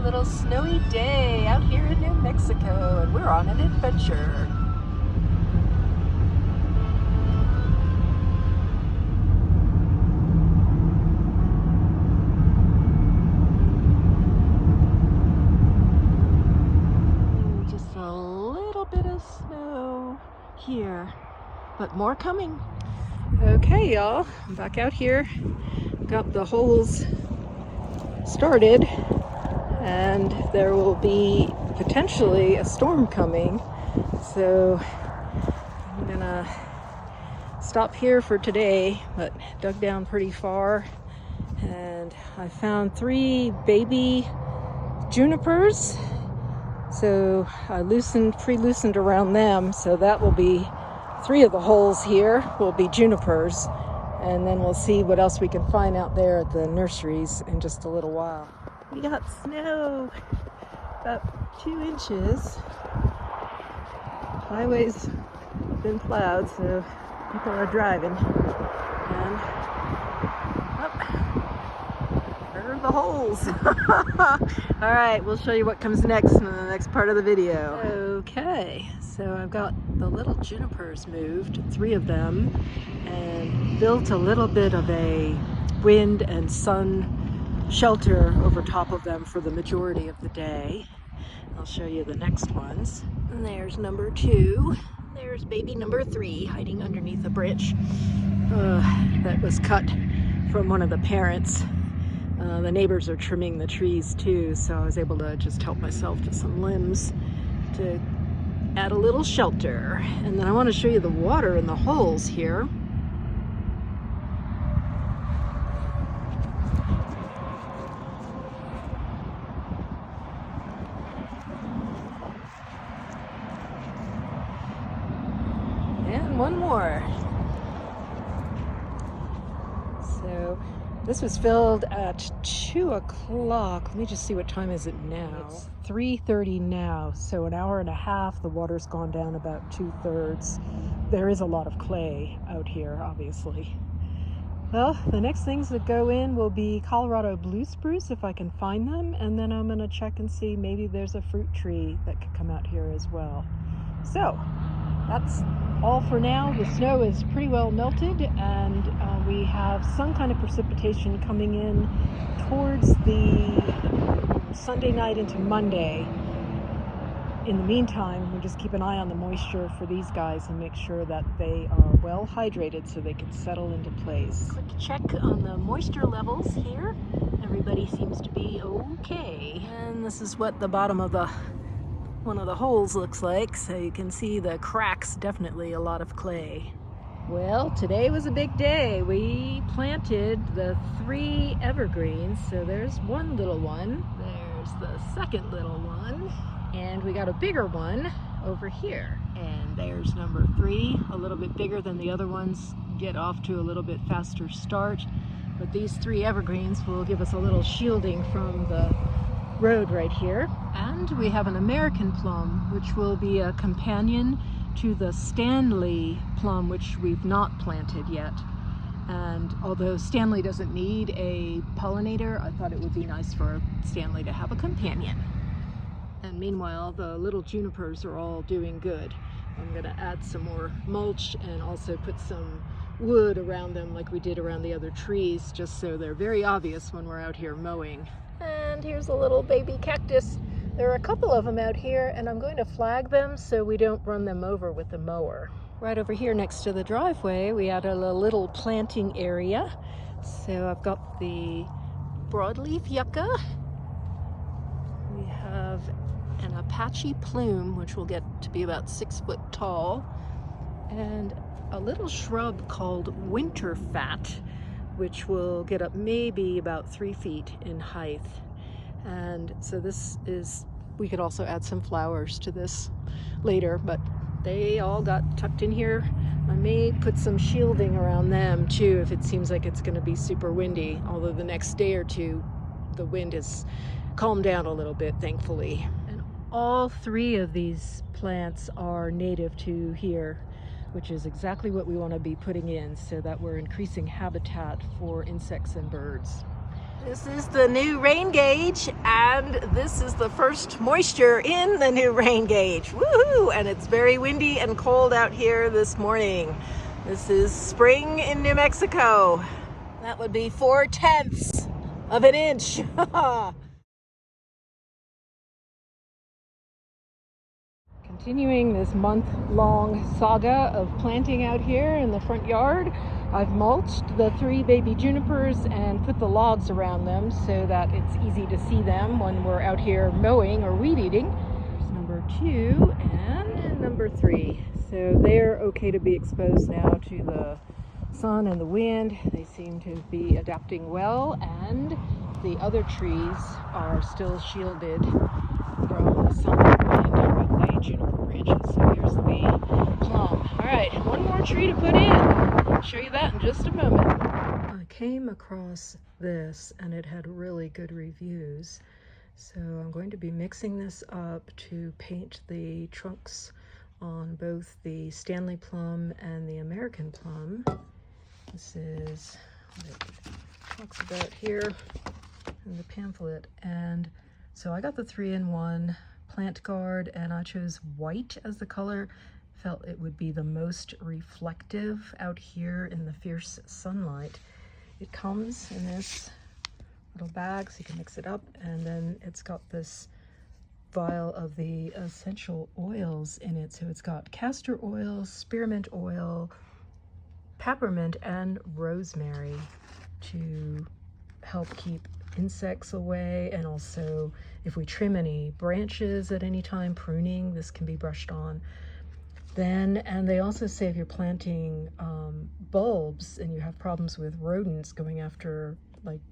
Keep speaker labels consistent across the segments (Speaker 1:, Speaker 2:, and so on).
Speaker 1: little snowy day out here in New Mexico, and we're on an adventure. Just a little bit of snow here, but more coming. Okay, y'all, I'm back out here. Got the holes started, and there will be potentially a storm coming, so I'm gonna stop here for today, but dug down pretty far, and I found 3 baby junipers, so I pre-loosened around them, so that will be 3 of the holes here will be junipers, and then we'll see what else we can find out there at the nurseries in just a little while. We got snow, about 2 inches. Highway's been plowed, so people are driving. And there are the holes. All right, we'll show you what comes next in the next part of the video. Okay, so I've got the little junipers moved, 3 of them, and built a little bit of a wind and sun shelter over top of them for the majority of the day. I'll show you the next ones. And there's number 2. There's baby number 3 hiding underneath a branch that was cut from one of the parents. The neighbors are trimming the trees too, so I was able to just help myself to some limbs to add a little shelter. And then I want to show you the water in the holes here. And one more. So this was filled at 2 o'clock. Let me just see what time is it now. It's 3:30 now, so an hour and a half. The water's gone down about 2/3. There is a lot of clay out here, obviously. Well, the next things that go in will be Colorado Blue Spruce, if I can find them, and then I'm gonna check and see maybe there's a fruit tree that could come out here as well. So that's all for now. The snow is pretty well melted, and we have some kind of precipitation coming in towards the Sunday night into Monday. In the meantime, we just keep an eye on the moisture for these guys and make sure that they are well hydrated so they can settle into place. Quick check on the moisture levels here. Everybody seems to be okay. And this is what the bottom of one of the holes looks like, so you can see the cracks, definitely a lot of clay. Well, today was a big day. We planted the 3 evergreens, so there's one little one, there's the second little one, and we got a bigger one over here. And there's number 3, a little bit bigger than the other ones, get off to a little bit faster start, but these 3 evergreens will give us a little shielding from the road right here. And we have an American plum, which will be a companion to the Stanley plum, which we've not planted yet. And although Stanley doesn't need a pollinator, I thought it would be nice for Stanley to have a companion. And meanwhile, the little junipers are all doing good. I'm gonna add some more mulch and also put some wood around them like we did around the other trees, just so they're very obvious when we're out here mowing. And here's a little baby cactus. There are a couple of them out here, and I'm going to flag them so we don't run them over with the mower. Right over here next to the driveway, we added a little planting area. So I've got the broadleaf yucca. We have an Apache plume, which will get to be about 6 foot tall, and a little shrub called winter fat, which will get up maybe about 3 feet in height. And so this is, we could also add some flowers to this later, but they all got tucked in here. I may put some shielding around them too if it seems like it's going to be super windy, although the next day or 2 the wind has calmed down a little bit, thankfully. And all 3 of these plants are native to here, which is exactly what we want to be putting in so that we're increasing habitat for insects and birds. This is the new rain gauge, and this is the first moisture in the new rain gauge. Woohoo! And it's very windy and cold out here this morning. This is spring in New Mexico. That would be 4/10 of an inch. Continuing this month-long saga of planting out here in the front yard, I've mulched the 3 baby junipers and put the logs around them so that it's easy to see them when we're out here mowing or weed eating. There's number 2 and number 3. So they're okay to be exposed now to the sun and the wind. They seem to be adapting well, and the other trees are still shielded from the sun and wind with the juniper branches. So here's the plum. All right, one more tree to put in. I'll show you that in just a moment. I came across this and it had really good reviews. So I'm going to be mixing this up to paint the trunks on both the Stanley Plum and the American Plum. This is what it talks about here in the pamphlet. And so I got the 3-in-1 plant guard, and I chose white as the color. Felt it would be the most reflective out here in the fierce sunlight. It comes in this little bag so you can mix it up, and then it's got this vial of the essential oils in it. So it's got castor oil, spearmint oil, peppermint, and rosemary to help keep insects away, and also if we trim any branches at any time, pruning, this can be brushed on. And they also say if you're planting bulbs and you have problems with rodents going after like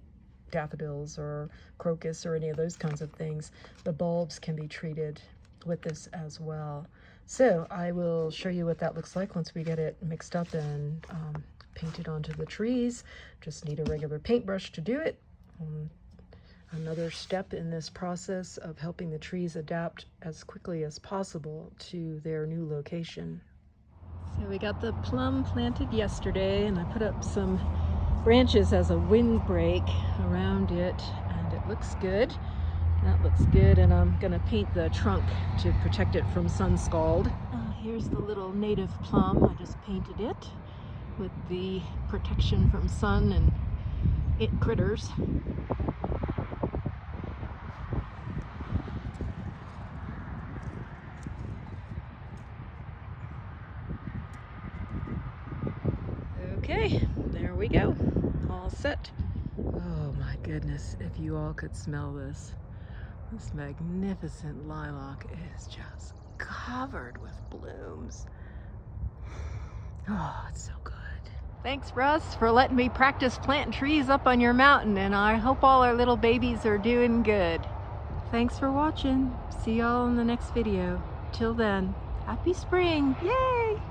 Speaker 1: daffodils or crocus or any of those kinds of things, the bulbs can be treated with this as well. So I will show you what that looks like once we get it mixed up and painted onto the trees. Just need a regular paintbrush to do it. Another step in this process of helping the trees adapt as quickly as possible to their new location. So we got the plum planted yesterday, and I put up some branches as a windbreak around it, and it looks good. That looks good, and I'm gonna paint the trunk to protect it from sun scald. Here's the little native plum. I just painted it with the protection from sun and critters. Okay, there we go, all set. Oh my goodness, if you all could smell this. This magnificent lilac is just covered with blooms. Oh, it's so good. Thanks, Russ, for letting me practice planting trees up on your mountain, and I hope all our little babies are doing good. Thanks for watching. See y'all in the next video. Till then, happy spring. Yay!